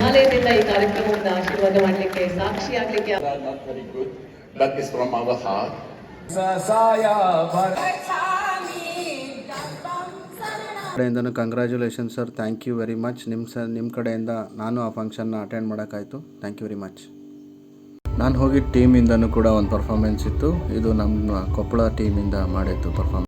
ಮೇಘಾಲಯದಿಂದ ಈ ಕಾರ್ಯಕ್ರಮವನ್ನು ಆಶೀರ್ವಾದ ಮಾಡಲಿಕ್ಕೆ ಸಾಕ್ಷಿ ಆಗಲಿಕ್ಕೆ not very good, but it's from our heart. ಕಡೆಯಿಂದನೂ congratulation sir, thank you very much. ನಿಮ್ಮ ಕಡೆಯಿಂದ ನಾನು ಆ ಫಂಕ್ಷನ್ನ ಅಟೆಂಡ್ ಮಾಡೋಕ್ಕಾಯಿತು. Thank you very much. ನಾನು ಹೋಗಿದ್ದ ಟೀಮಿಂದನೂ ಕೂಡ ಒಂದು ಪರ್ಫಾರ್ಮೆನ್ಸ್ ಇತ್ತು. ಇದು ನಮ್ಮ ಕೊಪ್ಪಳ ಟೀಮಿಂದ ಮಾಡಿದ್ದು performance.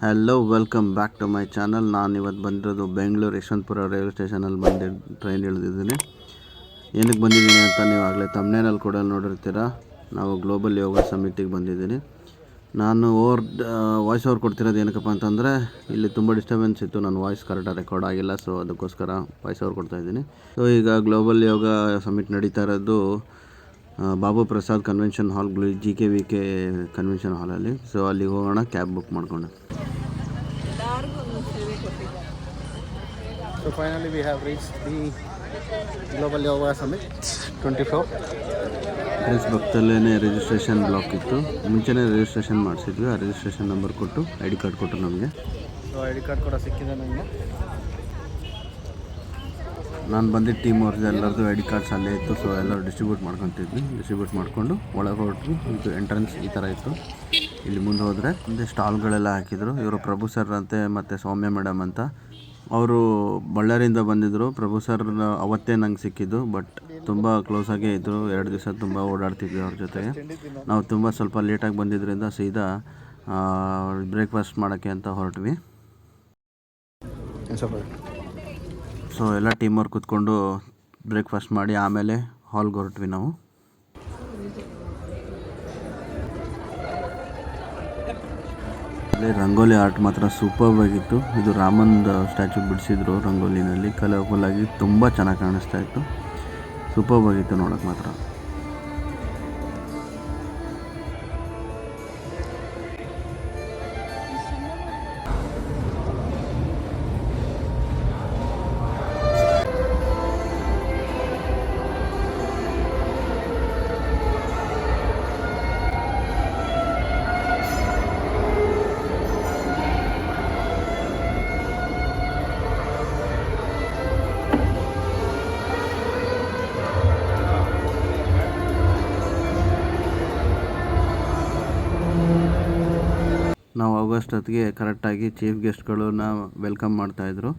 Hello, welcome back to my channel. ನಾನು ಇವತ್ತು ಬಂದಿರೋದು ಬೆಂಗಳೂರು ಯಶವಂತಪುರ ರೈಲ್ವೆ ಸ್ಟೇಷನಲ್ಲಿ ಟ್ರೈನ್ ಇಳಿದಿದ್ದೀನಿ. ಏನಕ್ಕೆ ಬಂದಿದ್ದೀನಿ ಅಂತ ನೀವು ಆಗಲೇ ತಮ್ನೇನಲ್ಲಿ ಕೂಡ ನೋಡಿರ್ತೀರ. ನಾವು ಗ್ಲೋಬಲ್ ಯೋಗ ಸಮಿಟಿಗೆ ಬಂದಿದ್ದೀನಿ. ನಾನು ವಾಯ್ಸ್ ಓವರ್ ಕೊಡ್ತಿರೋದು ಏನಕ್ಕಪ್ಪ ಅಂತಂದರೆ ಇಲ್ಲಿ ತುಂಬ ಡಿಸ್ಟರ್ಬೆನ್ಸ್ ಇತ್ತು, ನನ್ನ ವಾಯ್ಸ್ ಕರೆಕ್ಟಾಗಿ ರೆಕಾರ್ಡ್ ಆಗಿಲ್ಲ. ಸೊ ಅದಕ್ಕೋಸ್ಕರ ವಾಯ್ಸ್ ಓವರ್ ಕೊಡ್ತಾಯಿದ್ದೀನಿ. ಸೊ ಈಗ ಗ್ಲೋಬಲ್ ಯೋಗ ಸಮಿಟ್ ನಡೀತಾ ಇರೋದು Babu Prasad convention hall, GKVK convention ಹಾಲಲ್ಲಿ. ಸೊ ಅಲ್ಲಿಗೆ ಹೋಗೋಣ ಕ್ಯಾಬ್ ಬುಕ್ ಮಾಡಿಕೊಂಡು. So finally we have reached the Global Yoga Summit 24. Dress ಪಕ್ಕದಲ್ಲೇ ರಿಜಿಸ್ಟ್ರೇಷನ್ ಬ್ಲಾಕ್ ಇತ್ತು. ಮುಂಚೆನೇ ರಿಜಿಸ್ಟ್ರೇಷನ್ ಮಾಡಿಸಿದ್ವಿ. ಆ ರಿಜಿಸ್ಟ್ರೇಷನ್ ನಂಬರ್ ಕೊಟ್ಟು ID ಕಾರ್ಡ್ ಕೊಟ್ಟರು ನಮಗೆ. ಸೊ ID ಕಾರ್ಡ್ ಕೂಡ ಸಿಕ್ಕಿದೆ ನನಗೆ. ನಾನು ಬಂದಿದ್ದ ಟೀಮ್ ಅವ್ರದ್ದು ಎಲ್ಲರದ್ದು ID ಕಾರ್ಡ್ಸ್ ಅಲ್ಲೇ ಇತ್ತು. ಸೊ ಎಲ್ಲರೂ ಡಿಸ್ಟ್ರಿಬ್ಯೂಟ್ ಮಾಡಿಕೊಂಡು ಒಳಗೆ ಹೊರಟ್ವಿ. ಇದು ಎಂಟ್ರೆನ್ಸ್ ಈ ಥರ ಇತ್ತು. ಇಲ್ಲಿ ಮುಂದೆ ಹೋದರೆ ಮುಂದೆ ಸ್ಟಾಲ್ಗಳೆಲ್ಲ ಹಾಕಿದರು. ಇವರು ಪ್ರಭು ಸರ್ ಅಂತೆ ಮತ್ತು ಸೌಮ್ಯ ಮೇಡಮ್ ಅಂತ. ಅವರು ಬಳ್ಳಾರಿಯಿಂದ ಬಂದಿದ್ದರು. ಪ್ರಭು ಸರ್ ಅವತ್ತೇ ನಂಗೆ ಸಿಕ್ಕಿದ್ದು, ಬಟ್ ತುಂಬ ಕ್ಲೋಸಾಗೇ ಇದ್ದರು. 2 ದಿವಸ ತುಂಬ ಓಡಾಡ್ತಿದ್ವಿ ಅವ್ರ ಜೊತೆಗೆ. ನಾವು ಸ್ವಲ್ಪ ಲೇಟಾಗಿ ಬಂದಿದ್ದರಿಂದ ಸೀದಾ ಬ್ರೇಕ್ಫಾಸ್ಟ್ ಮಾಡೋಕ್ಕೆ ಅಂತ ಹೊರಟ್ವಿ. ಸೊ ಎಲ್ಲ ಟೀಮ್ ಅವ್ರು ಕೂತ್ಕೊಂಡು ಬ್ರೇಕ್ಫಾಸ್ಟ್ ಮಾಡಿ ಆಮೇಲೆ ಹಾಲ್ಗೆ ಹೊರಟ್ವಿ ನಾವು. ರಂಗೋಲಿ ಆರ್ಟ್ ಮಾತ್ರ ಸೂಪರ್ಬ್ ಆಗಿತ್ತು. ಇದು ರಾಮಂದು ಸ್ಟ್ಯಾಚು ಬಿಡಿಸಿದ್ರು ರಂಗೋಲಿನಲ್ಲಿ. ಕಲರ್ಫುಲ್ ಆಗಿ ತುಂಬ ಚೆನ್ನಾಗಿ ಕಾಣಿಸ್ತಾ ಇತ್ತು. ಸೂಪರ್ಬ್ ಆಗಿತ್ತು ನೋಡೋಕೆ ಮಾತ್ರ. ನಾವು ಆಗಸ್ಟ್ ಹೊತ್ತಿಗೆ ಕರೆಕ್ಟಾಗಿ ಚೀಫ್ ಗೆಸ್ಟ್ಗಳನ್ನ ವೆಲ್ಕಮ್ ಮಾಡ್ತಾಯಿದ್ರು.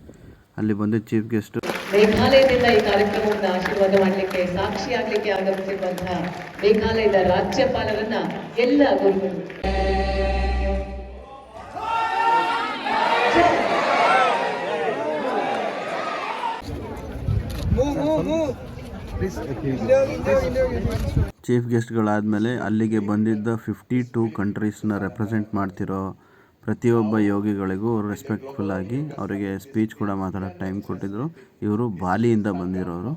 ಅಲ್ಲಿ ಬಂದಿದ್ದ ಚೀಫ್ ಗೆಸ್ಟ್ ಮೇಘಾಲಯದಿಂದ ಈ ಕಾರ್ಯಕ್ರಮವನ್ನು ಆಶೀರ್ವಾದ ಮಾಡಲಿಕ್ಕೆ ಸಾಕ್ಷಿ ಆಗಲಿಕ್ಕೆ ಆಗಮಿಸಿರುವಂತಹ ಮೇಘಾಲಯದ ರಾಜ್ಯಪಾಲರನ್ನ ಎಲ್ಲ ಗುರುಗಳು. ಚೀಫ್ ಗೆಸ್ಟ್ಗಳಾದಮೇಲೆ ಅಲ್ಲಿಗೆ ಬಂದಿದ್ದ 52 ಕಂಟ್ರೀಸ್ನ ರೆಪ್ರೆಸೆಂಟ್ ಮಾಡ್ತಿರೋ ಪ್ರತಿಯೊಬ್ಬ ಯೋಗಿಗಳಿಗೂ ರೆಸ್ಪೆಕ್ಟ್ಫುಲ್ ಆಗಿ ಅವರಿಗೆ ಸ್ಪೀಚ್ ಕೂಡ ಮಾತಾಡೋಕ್ಕೆ ಟೈಮ್ ಕೊಟ್ಟಿದ್ರು. ಇವರು ಬಾಲಿಯಿಂದ ಬಂದಿರೋರು.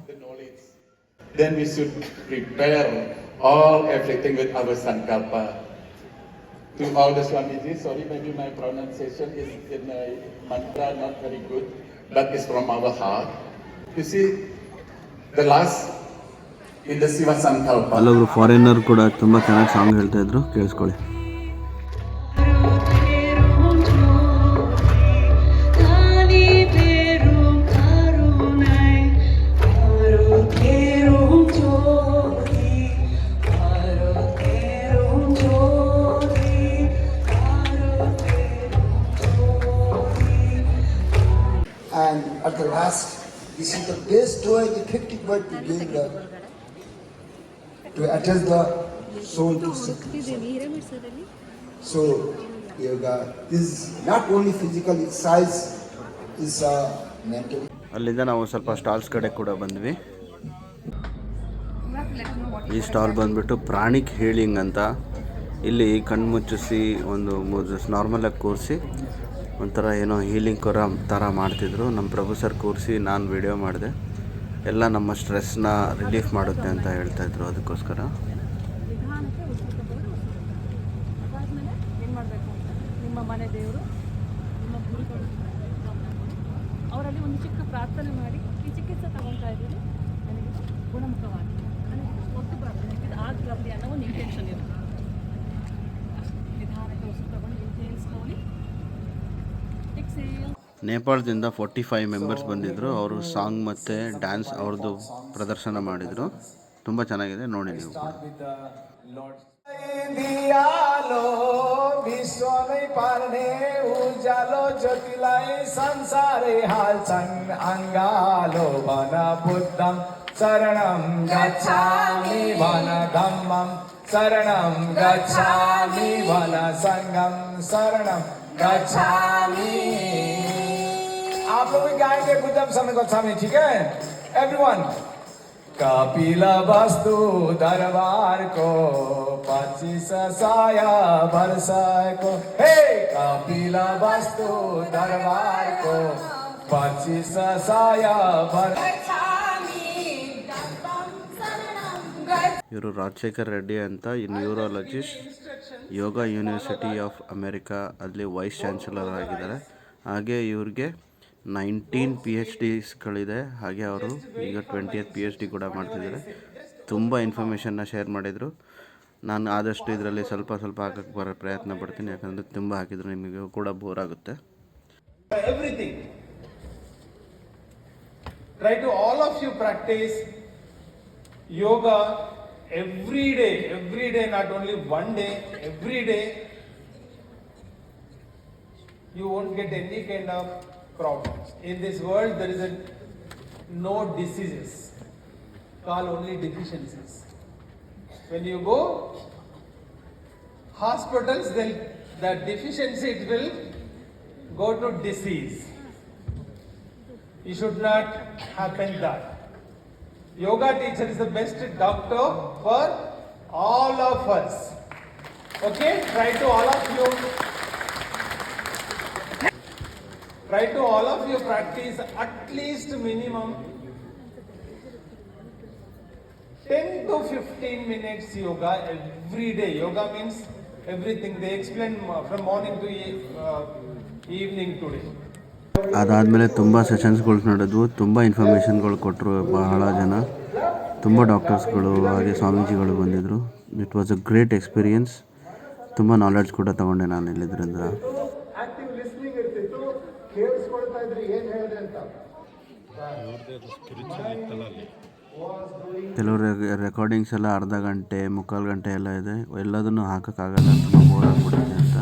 Then we should prepare everything with our sankalpa. To all the Swamiji, sorry maybe my pronunciation is in mantra not very good, but it's from our heart. You see, the last in the Shiva Sankalpa. ಅಲ್ಲೊಬ್ರು foreigner ಕೂಡ ತುಂಬ ಚೆನ್ನಾಗಿ song ಹೇಳ್ತಾ ಇದ್ರು, ಕೇಳಿಸ್ಕೊಳ್ಳಿ. And at the last, this is the best way, effective way to gain the, to attach the soul to something. So, yoga is not only physical exercise, it's a mental. ಅಲ್ಲಿಂದ ನಾವು ಸ್ವಲ್ಪ stalls ಕಡೆ ಕೂಡ ಬಂದ್ವಿ. ಈ stall ಬಂದ್ಬಿಟ್ಟು pranic healing ಅಂತ. ಇಲ್ಲಿ ಕಣ್ಣು ಮುಚ್ಚಿಸಿ ಒಂದು ನಾರ್ಮಲಾಗಿ ಕೂರಿಸಿ ಒಂಥರ ಏನೋ ಹೀಲಿಂಗ್ ಥರ ಮಾಡ್ತಿದ್ರು. ನಮ್ಮ ಪ್ರಭು ಸರ್ ಕೂರಿಸಿ ನಾನು ವಿಡಿಯೋ ಮಾಡಿದೆ. ಎಲ್ಲ ನಮ್ಮ ಸ್ಟ್ರೆಸ್ನ ರಿಲೀಫ್ ಮಾಡುತ್ತೆ ಅಂತ ಹೇಳ್ತಾಯಿದ್ರು. ಅದಕ್ಕೋಸ್ಕರ ನಿಮ್ಮ ಮನೆ ದೇವರು, ನಿಮ್ಮ ಗುರುಗಳು, ಅವರಲ್ಲಿ ಒಂದು ಚಿಕ್ಕ ಪ್ರಾರ್ಥನೆ ಮಾಡಿ ಈ ಚಿಕಿತ್ಸೆ ತಗೊಳ್ತಾ ಇದ್ದೀವಿ, ನನಗೆ ಗುಣಮುಖವಾಗಿ ನನಗೆ ಒಟ್ಟು ಪ್ರಾರ್ಥನೆ ಆಗಲಿ ಅನ್ನೋ ಒಂದು ಇಂಟೆನ್ಷನ್ ಇರುತ್ತೆ. ನೇಪಾಳದಿಂದ 45 ಮೆಂಬರ್ಸ್ ಬಂದಿದ್ದರು. ಅವರು ಸಾಂಗ್ ಮತ್ತು ಡ್ಯಾನ್ಸ್ ಅವ್ರದ್ದು ಪ್ರದರ್ಶನ ಮಾಡಿದರು. ತುಂಬ ಚೆನ್ನಾಗಿದೆ, ನೋಡಿ ನೀವು ಕೂಡ. विश्वमै पार्ने उज्यालो ज्योतिलाई संसारै हाल्छन् अङ्गालो भन बुद्धं शरणं गच्छामि भन धम्मं शरणं गच्छामि भन सङ्गं शरणं गच्छामि. आप लोग भी गाएंगे बुद्धं शरणं गच्छामि, ठीक है एवरीवन. कपिल वस्तु दरबार को 25 साया वर्षको. हे कपिल वस्तु दरबार को 25 साया ಇವರು ರಾಜಶೇಖರ್ ರೆಡ್ಡಿ ಅಂತ neurologist, yoga university of America ಅಲ್ಲಿ ವೈಸ್ ಚಾನ್ಸಲರ್ ಆಗಿದ್ದಾರೆ. ಹಾಗೆ ಇವ್ರಿಗೆ 19 PhDsಗಳಿದೆ. ಹಾಗೆ ಅವರು ಈಗ 20th PhD ಕೂಡ ಮಾಡ್ತಿದ್ದಾರೆ. ತುಂಬ ಇನ್ಫಾರ್ಮೇಷನ್ನ ಶೇರ್ ಮಾಡಿದರು. ನಾನು ಆದಷ್ಟು ಇದರಲ್ಲಿ ಸ್ವಲ್ಪ ಹಾಕಕ್ಕೆ ಬರೋ ಪ್ರಯತ್ನ ಪಡ್ತೀನಿ, ಯಾಕಂದರೆ ತುಂಬ ಹಾಕಿದರೆ ನಿಮಗೆ ಕೂಡ ಬೋರ್ ಆಗುತ್ತೆ. everything. Try to all of you practice yoga every day, not only one day, every day. You won't get any kind of problems. In this world there is no diseases, call only deficiencies. When you go hospitals, then the deficiency it will go to disease. You should not happen that. Yoga teacher is the best doctor for all of us. Okay, try to all of you practice at least minimum 10 to 15 minutes yoga every day. Yoga means everything. They explain from morning to evening today. ಅದಾದಮೇಲೆ ತುಂಬ ಸೆಷನ್ಸ್ಗಳು ನಡೆದ್ವು. ತುಂಬ ಇನ್ಫಾರ್ಮೇಷನ್ಗಳು ಕೊಟ್ಟರು ಬಹಳ ಜನ. ತುಂಬ ಡಾಕ್ಟರ್ಸ್ಗಳು ಹಾಗೆ ಸ್ವಾಮೀಜಿಗಳು ಬಂದಿದ್ದರು. It was a great experience. ತುಂಬ ನಾಲೆಡ್ಜ್ ಕೂಡ ತೊಗೊಂಡೆ ನಾನು ಇಲ್ಲಿದ್ರಿಂದ. ಕೆಲವು ರೆಕಾರ್ಡಿಂಗ್ಸ್ ಎಲ್ಲ ಅರ್ಧ ಗಂಟೆ, ಮುಕ್ಕಾಲು ಗಂಟೆ ಎಲ್ಲ ಇದೆ. ಎಲ್ಲದನ್ನು ಹಾಕೋಕ್ಕಾಗಲ್ಲ, ತುಂಬ ಬೋರ್ ಆಗಿಬಿಡುತ್ತೆ ಅಂತ.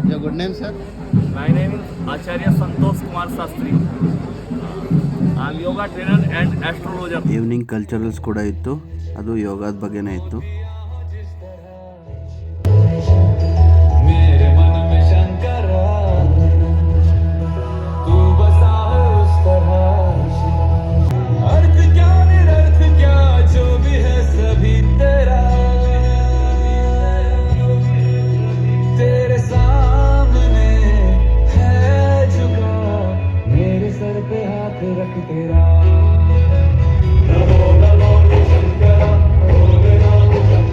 Your good name, sir? My name is Acharya Santosh Kumar Sastri. I am yoga trainer and astrologer. Evening culturals ಕೂಡ ಇತ್ತು, ಅದು ಯೋಗದ ಬಗ್ಗೆನೇ ಇತ್ತು. Namo Namo Shankar Bholenath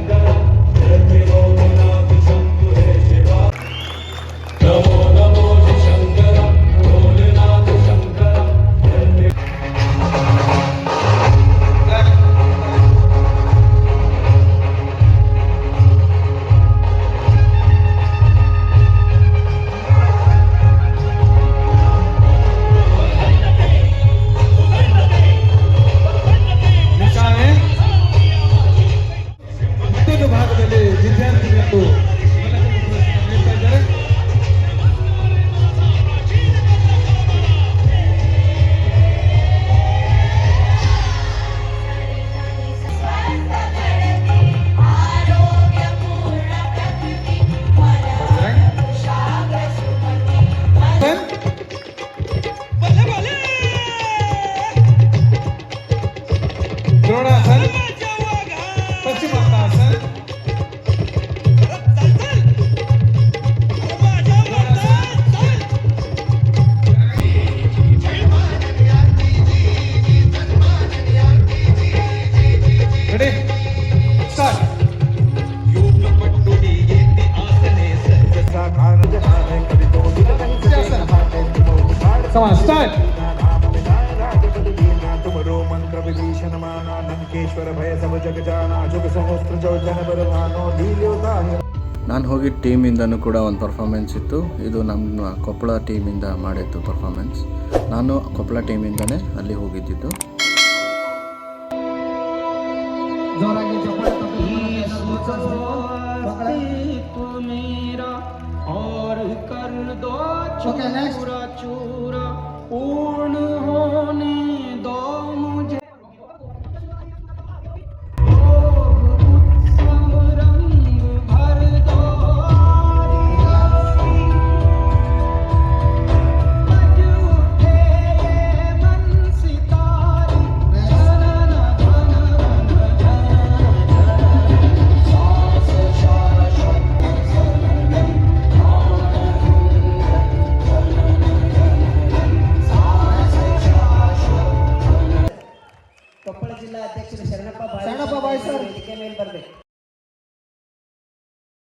द्रोणासन, पश्चिमातासन, ready? Start. Come on, start. ನಾನು ಹೋಗಿದ್ದ ಟೀಮಿಂದನೂ ಕೂಡ ಒಂದು ಪರ್ಫಾರ್ಮೆನ್ಸ್ ಇತ್ತು. ಇದು ನಮ್ಮ ಕೊಪ್ಪಳ ಟೀಮಿಂದ ಮಾಡಿದ್ದು ಪರ್ಫಾರ್ಮೆನ್ಸ್. ನಾನು ಕೊಪ್ಪಳ ಟೀಮಿಂದನೇ ಅಲ್ಲಿ ಹೋಗಿದ್ದಿದ್ದು. Okay, next. पूर्ण होने